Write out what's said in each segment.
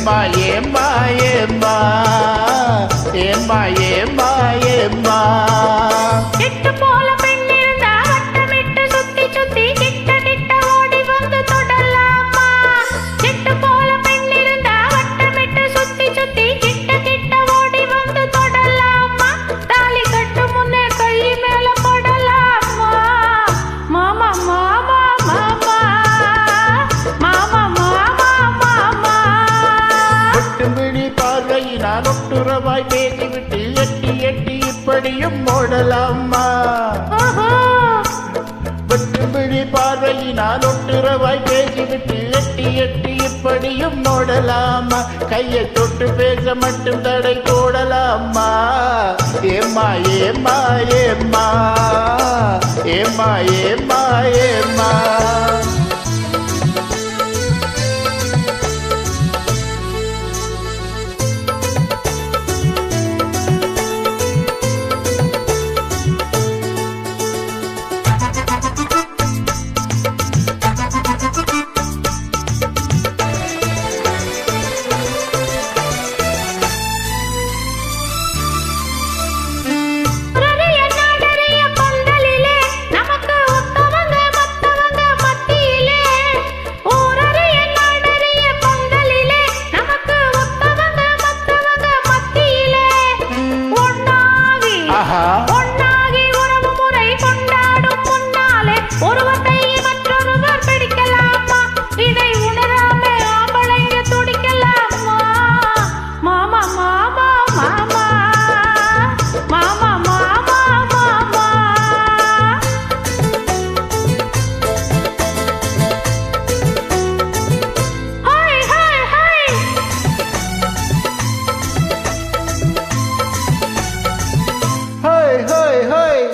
ஏம்மா ஏம்மா ஏம்மா ஏம்மா ஏம்மா ஏம்மா எட்டு போல பெண் இருந்தா வட்டமிட்டு சுத்தி சுத்தி கிட்ட கிட்ட ஓடி வந்து தொடலாமா எட்டு போல பெண் இருந்தா வட்டமிட்டு சுத்தி சுத்தி கிட்ட கிட்ட ஓடி வந்து தொடலாமா தாலி கட்டு முன்னே கை மேல படலாமா மாமா மாமா மாமா மாமா மாமா மாமா ஒட்டுமிழி பார்வையினால் ஒட்டுறவாய் பேசிவிட்டு எட்டி எட்டி இப்படியும் ஓடலாமா ஒட்டுமிழி பார்வையினால் ஒட்டுறவாய் பேசிவிட்டு எட்டி எட்டி இப்படியும் ஓடலாமா கையை தொட்டு பேச மட்டும் தடை போடலாமா ஏம்மா ஏம்மா ஏம்மா ஏம்மா ஏம்மா ஏம்மா ஒன்னாகி உறவு முறை கொண்டாடும் முன்னாலே ஒருவத்தை மற்றொருவர் பிடிக்கலாமா இதை உணராம ஆம்பளைங்க துடிக்கலாமா மாமா மாமா மாமா மாமா மாமா மாமா ஹாய் ஹாய் ஹாய் ஹோய் ஹோய் ஹோய்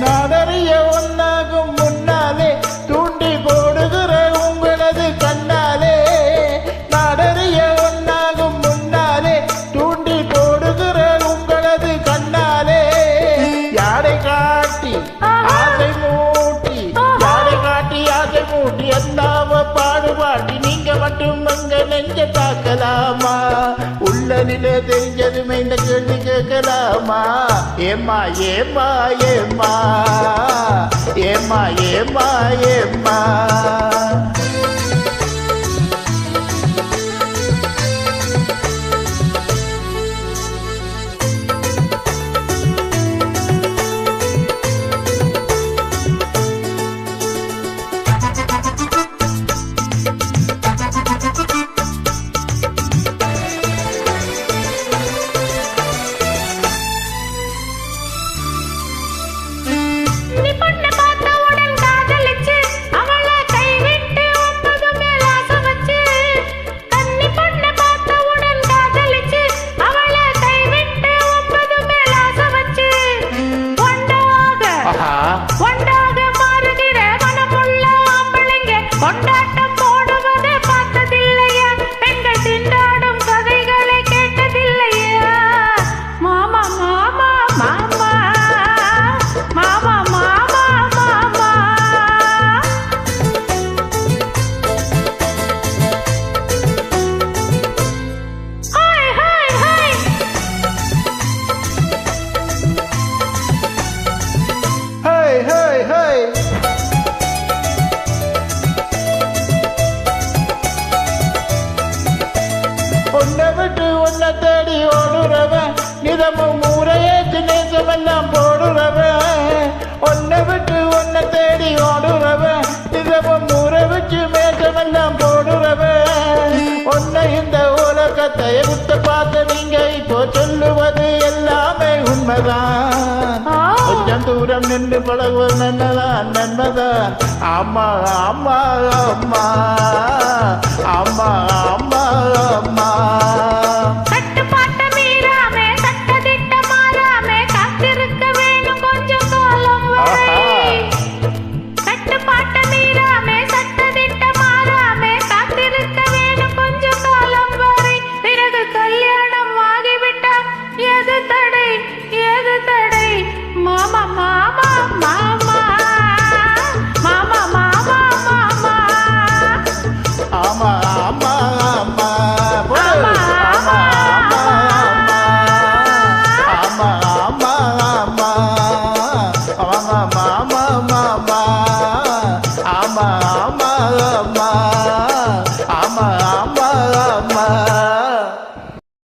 நாடறிய ஒன்னாகும் முன்னாலே தூண்டி போடுகிற உங்களது கண்ணாலே நாடறிய ஒன்னாகும் முன்னாலே தூண்டி போடுகிற உங்களது கண்ணாலே யாரை காட்டி ஆசை மூட்டி யாரை காட்டி ஆசை மூட்டி அண்ணாவ பாடுபாட்டி நீங்க மட்டும் அங்க நெஞ்ச தாக்கலாமா உள்ளனில தெரிஞ்சதுமே இந்த கேள்வி கேட்கலாமா ஏம்மா ஏம்மா ஏம்மா ஏம்மா ஏம்மா ஏம்மா நீ பொண்ணு பார்த்தவுடன் காதலிச்சு அவளை கைவிட்டு ஒன்பது மேல் ஆசை வச்சு கன்னி பொண்ணு பார்த்தவுடன் காதலிச்சு அவளை கைவிட்டு ஒன்பது மேல் ஆசை வச்சு ஒண்டாக மாறுகிற மனமுள்ள ஆம்பளைங்க கொண்டாட்டம் போடுவதை பார்த்ததில்லையா பெண்கள் திண்டாடும் கதைகளை கேட்டதில்லையா மாமா மாமா மாமா மாமா மாமா மாமா ஹாய் ஹாய் ஹாய் ஹோய் ஹோய் ஹோய் ஒன்னை விட்டு ஒன்னை தேடி ஓடுறவன் நிதமும் ஊரையேற்று நேசமெல்லாம் போடுறவன் ஒன்னை விட்டு ஒன்னை தேடி ஓடுறவன் நிதமும் ஊரை விட்டு மேசமெல்லாம் போடுறவன் ஒன்னை இந்த உலகத்தை எடுத்த பார்த்த நீங்க இப்போ சொல்லுவது எல்லாமே உண்மைதான் கொஞ்சம் தூரம் நின்று பழகுவது நன்மைதான் நன்மைதான் ஆமா ஆமா ஆமா ஆமா ஆமா ஆமா கட்டுப்பாட்டை மீறாம சட்டதிட்ட மாறாம காத்திருக்க வேணும் கொஞ்சம் காலம் வரை கட்டுப்பாட்டை மீறாம சட்டதிட்ட மாறாம காத்திருக்க வேணும் கொஞ்சம் காலம் வரை பிறகு கல்யாணம் ஆகிவிட்டா எது தடை மாமா மாமா மாமா மாமா